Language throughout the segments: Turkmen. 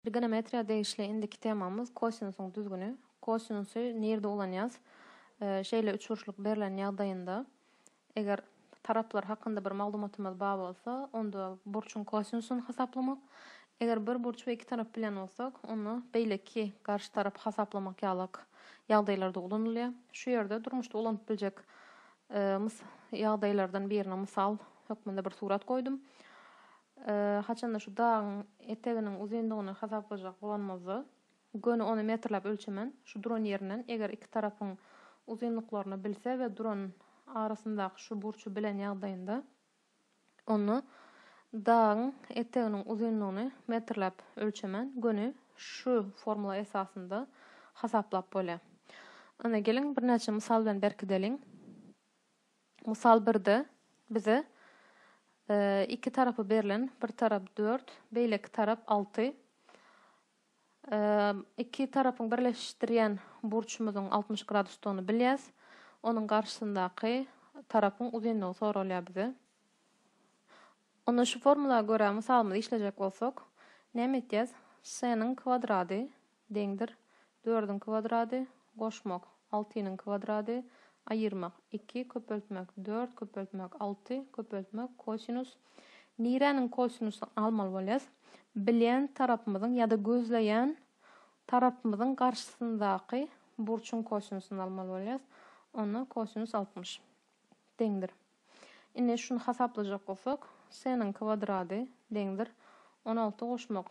Trigonometriya değişle indiki temamız kosinusun düzgünü. Kosinusu nerede olan yaz? Şeýle üçburçluk berilen ýagdaýynda eger taraplar hakynda bir maglumatymyz bar bolsa, onda burçun kosinusunu hasaplamak. Eger bir burç we iki tarap bilen bolsak, onu beýleki garşy tarap hasaplamak ýalyk ýagdaýlarda ulanylýar. Şu ýerde durmuşda ulanyp biljek ýagdaýlardan birine mysal hökmünde bir surat koydum. Haçanda şu dağın eteginin uzunluğunu hasaplajak bolanmazdy. Gönü onu metrlap ölçemen. Şu duran ýerinden eger iki tarapyň uzunlyklaryny bilse we duran arasyndaky şu burçu bilen ýagdaýynda onu dağın eteginin uzunluğunu metrlap ölçemen. Gönü şu formula esasında hasaplap bolýar. Ana gelin bir näçe mysal bilen berkidelim. Mysal 1-de bize iki tarafı berilen, bir taraf 4, beýleki taraf 6. İki tarapyň birleşdirýän burçumyzyň 60 graduslygyny bilýäs. Onuň garşysyndaky tarapyň uzunlygy soralýar bize. Onu şu formulaya göre mysalymyzy işlejek bolsak, näme etýäs? S-nin kvadrady deňdir 4'ün kvadrady goşmak 6'nın kvadrady ayırmak 2 köpeltmek 4 köpeltmek 6 köpeltmek kosinus. Nirenin kosinusunu almaly bolýas. Bilen tarapymyzyň ýa-da gözleýän tarapymyzyň garşysyndaky burçun kosinusunu almaly bolýas. Onu kosinus 60 deňdir. Ine şunu hasaplajak bolsak, s-nin kvadrady deňdir 16 goşmak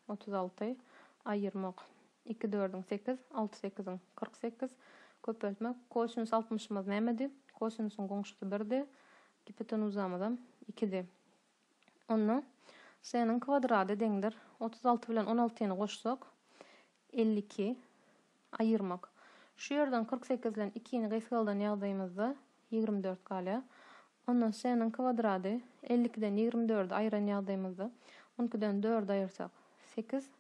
36 ayırmak 2 4'ün 8 6 8'in 48 köpeltmek kosinus 60'myz nämedi? Kosinusun goňşusy 1'di. Hipotenuzamyzam 2'di. Onu s-nin kvadrady deňdir 36 bilen 16'ny goşsak 52 ayırmak. Şu ýerden 48 bilen 2'ni gysgaldan ýagdaýymyzda 24 galýar. Onu s-nin kvadrady 52'den 24'ü aýyran ýagdaýymyzda 12'den 4 aýyrsak 8,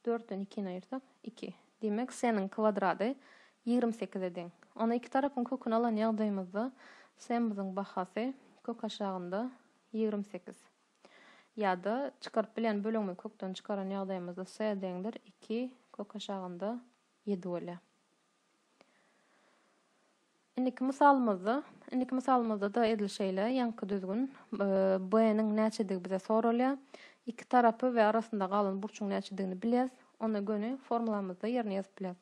4'den 2'ni aýyrsak 2. Demek s-nin kvadrady 28 deň. Ona iki tarapyň köküni alan ýagdaýymyzda s-myzyň bahasy kök aşagynda 28. Ýa-da çykaryp bilen bölegmi kökden çykaran ýagdaýymyzda s deňdir 2 kök aşagynda 7 bolýar. Indiki misalymyzda da edil şeýle ýanky düzgün b-niň näçedigi bize soralýar. İki tarapy we arasynda galan burçuň näçedigini bilýäs. Ona göre formulamyzda ýerine ýazyp bilýäs.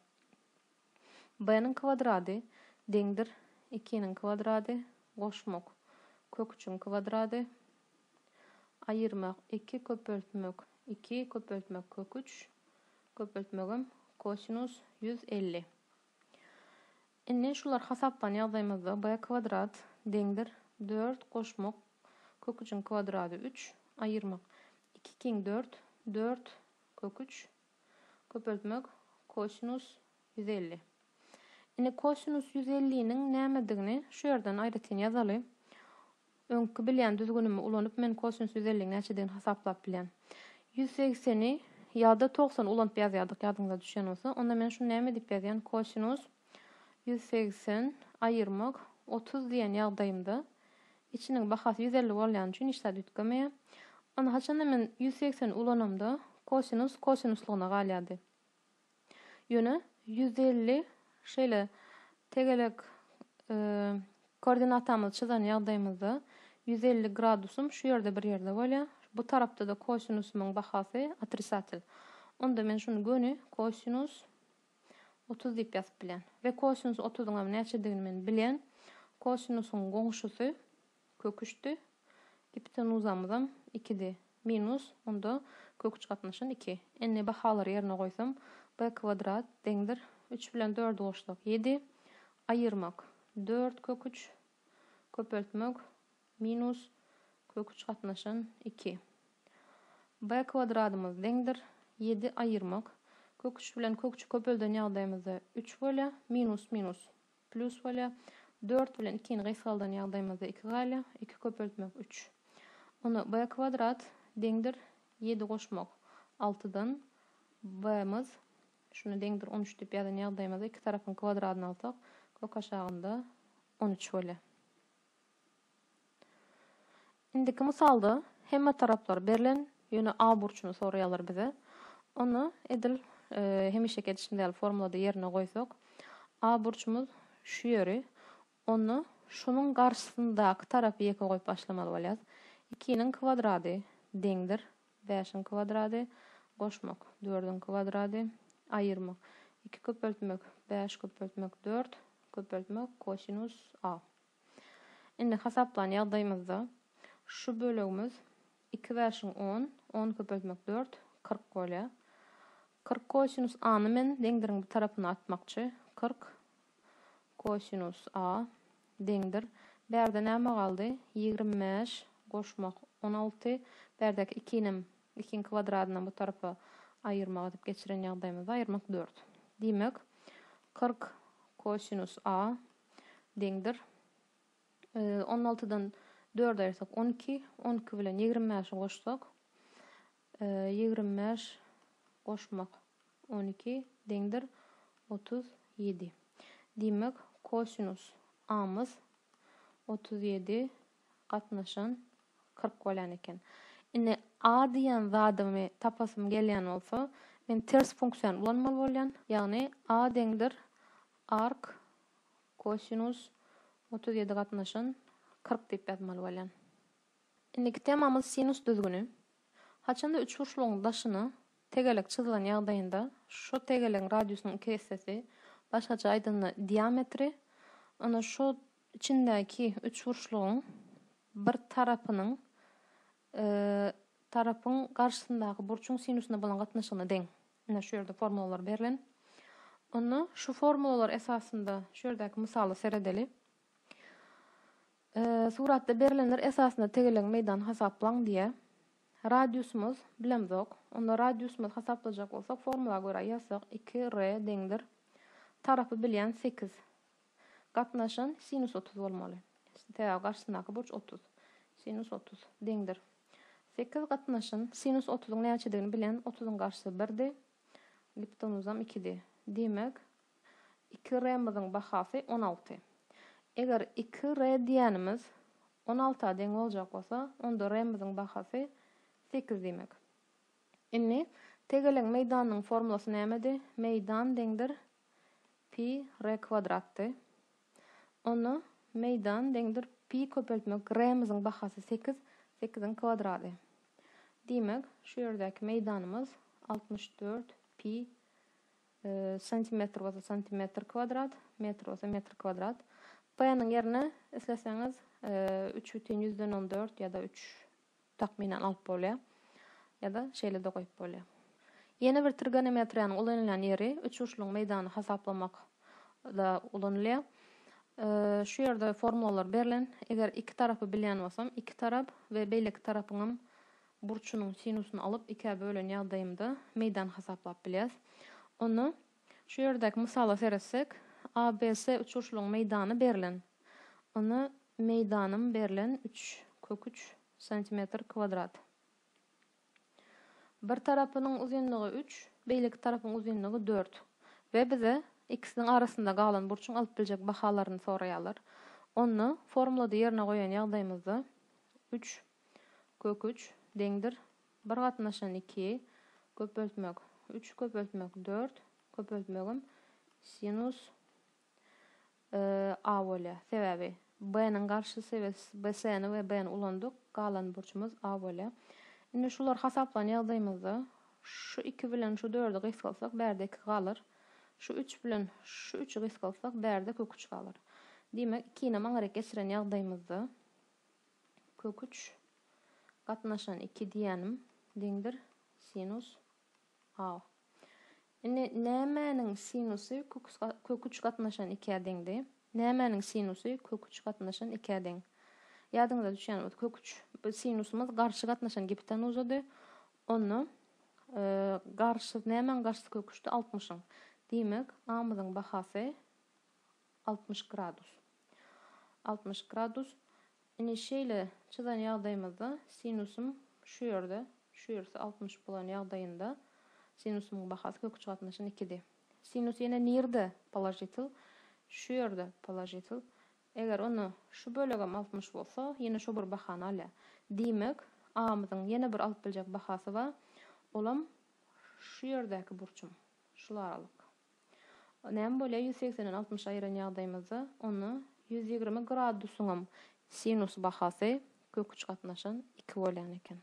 B-niň kvadrady deňdir 2'nin kvadrady goşmak kök 3'ün kvadrady ayırmak 2 köpeltmek 2 köpeltmek kök 3 köpeltmegim kosinus 150. Ine şular hasaplan ýagdaýymyzda b kvadrat deňdir 4 goşmak kök 3'ün kvadrady 3 ayırmak 2 king 4 4 kök 3 köpeltmek kosinus 150. Ine kosinus 150'nin nämedigini şu ýerden aýratyn ýazaly. Öňkü bilýän düzgünümi ulanyp men kosinus 150'nin näçedigini hasaplap bilýän. 180'i ýa-da 90 ulanyp ýazýardyk ýadyňyza düşen bolsa, onda men şu näme diýip ýazýan? Kosinus 180 ayırmak 30 diýen ýagdaýymda içiniň bahasy 150 bolýan üçin işler ütgemeýär. Ona haçanda men 180 ulanamda kosinuslugyna galýady. Ýöne 150 şeýle tegelek koordinatamyzy çyzan ýagdaýymyzda 150 gradusum şu ýerde bir ýerde bolýar. Bu tarapda da kosinusynyň bahasy otrisatel. Onda men şunu göni kosinus 30 diýip ýazyp bilýän. We kosinus 30'yň näçedigini men bilýän. Kosinusyň goňşusy kök 3'tü. Hipotenuzamyzam 2'di. Minus onda kök 3 gatnaşan 2. Enne bahalary ýerine goýsam b kvadrat deňdir 3 bilen 4 goşsak 7 ayırmak 4 kök 3 köpeltmek minus kök 3 gatnaşan 2. B kvadratymyz deňdir 7 ayırmak kök 3 bilen kök 3 köpelden ýagdaýymyzda 3 bolýar minus plus bolýar 4 bilen 2'ni gysgaldan ýagdaýymyzda 2 galýar 2 köpeltmek 3. Onu b kvadrat deňdir 7 goşmak 6'dan b'miz şunu deňdir 13 diýip ýazan ýagdaýymyzda iki tarapyň kvadradyny alsak kök aşagynda 13 bolýar. Indiki misalda hemme taraplar berilen ýöne A burçunu soraýarlar bize. Onu edil hemişe ketişindäl formulada yerine goýsak, A burçumuz şu ýeri, onu şunun garşysyndaky tarapy ýeke goýup başlamaly bolýar. 2-nin kvadrady deňdir 5-in kvadrady, goşmak 4-ün kvadrady, aýyrmak 2 köpeltmek 5 köpeltmek 4 köpeltmek kosinus A. Indi hasaplan ýagdaýymyzda şu bölegimiz 2 5'in 10, 10 köpeltmek 4, 40 bolýar. 40 kosinus A-ny men deňdiriň bir tarapyna atmakçy. 40 kosinus A deňdir. Berde näme galdy? 25 goşmak 16. Berdeki 2'nin kvadradyna bu tarapy aýyrmak edip geçiren ýagdaýymyzda aýyrmak 4. Diýmek 40 kosinus A deňdir. 16'dan 4 aýyrsak 12, 12 bilen 25'i goşsak 25 goşmak 12 deňdir 37. Diýmek kosinus A'myz 37 gatnaşan 40 bolan eken. Indi A diýen zadymy tapasym gelýän bolsa, men ters funksiýan ulanmaly bolýan. Ýagny A deňdir arc kosinus 37 gatnaşan 40 diýip ýazmaly bolýan. Indiki temamyz sinus düzgünü. Haçanda üç burçluğun daşını tegelek çyzylan ýagdaýynda şu tegeleň radiusynyň 2 hissesi başgaça aýdymly diametri ana şu içindäki üç burçluğun bir tarapynyň garşysyndaky burçun sinusuna bolan gatnaşygyna deň. Ina şu ýerde formulalar berilen. Onu şu formulalar esasında şu ýerdäki misaly seredeli. Suratda berilenler esasında tegeleň meýdan hasaplan diye. Radiusumuz bilemzok. Onda radiusumuz hasaplajak bolsak formula göre ýazsak 2r deňdir. Tarapy bilýän 8. Gatnaşan sinus 30 bolmaly. Täze garşysyndaky burç 30. Sinus 30 deňdir. 8 gatnaşan sinus 30'un näçedigini bilen 30'un garşysy 1'di. Liptonuzam 2'di. Diýmek 2r-myzyň bahasy 16. Eger 2r diýenimiz 16'a deň boljak bolsa, onda r-myzyň bahasy 8 diýmek. Indi tegeleň meýdanyň formulasy nämedi? Meýdan deňdir pi r kvadratdy. Onu meýdan deňdir pi köpeltmek r-myzyň bahasy 8, 8'in kvadrady. Diýmek, şu ýerdäki meýdanymız 64 pi santimetr bolsa santimetr kvadrat, metr bolsa metr kvadrat. P-nyň ýerine isleseňiz 3/114 ýa-da 3 takminen alyp bolýar. Ya da şeýle de goýup bolýar. Ýene bir trigonometriýanyň ulanylan ýeri üç burçluğun meýdany hasaplamak da ulanylýar. Şu ýerde formulalar berilen. Eger iki tarapy bilýän bolsam, iki tarap we beýleki tarapynyň burçunyň sinusyny alyp 2-ä bölen ýagdaýymda meýdan hasaplap bilýäs. Onu şu ýerdäki misala seretsek, ABC üç burçluğun meýdany berilen. Onu meýdanym berilen 3 kök 3 santimetr kvadrat. Bir tarapynyň uzunlugy 3, beýleki tarapynyň uzunlugy 4. Ve bize ikisiniň arasynda galan burçun alyp biljek bahalaryny soraýarlar. Onu formulada ýerine goýan ýagdaýymyzda 3 kök 3 deňdir 1/2 köpeltmek 3 köpeltmek 4 köpeltmegim sinus A bolýar. Sebebi B-niň garşysy we BC-ni we B-ni ulandyk, galan burçumuz A bolýar. Indi şular hasaplan ýagdaýymyzda şu 2 bilen şu 4'ü gysgalsak berde 2 galar. Şu 3 bilen şu 3'ü gysgalsak berde kök 3 galar. Diýmek 2-ni maňarek geçiren ýagdaýymyzda kök 3 gatnaşan 2 diýenim deňdir sinus A. Indi nämäniň sinusy kök 3 gatnaşan 2'ä deňdi? Nämäniň sinusy kök 3 gatnaşan 2'ä deň? Ýadyňyza düşýän kök 3 sinusumuz garşy gatnaşan gepden uzady. Onu garşy nämen garşy kök 3'te 60'ın. Diýmek A-myzyň bahasy 60 gradus. 60 gradus. Indi şeýle çyzan ýagdaýymyzda sinusum şu ýerde, şu ýerse 60 bolan ýagdaýynda sinusumyň bahasy kök 3 gatnaşan 2'di. Sinus ýene nerede polajitil? Şu ýerde polajitil. Eger onu şu bölegem 60 bolsa, ýene şu bir bahany alýar. Diýmek, A-myzyň ýene bir alyp biljek bahasy bar. Olam şu yerdäki burçum. Şular aralyk. Näme bolýar 180-den 60 aýran ýagdaýymyzy onu 120 gradusyňam sinus bahasy kök uç gatnaşan 2 bolýan eken.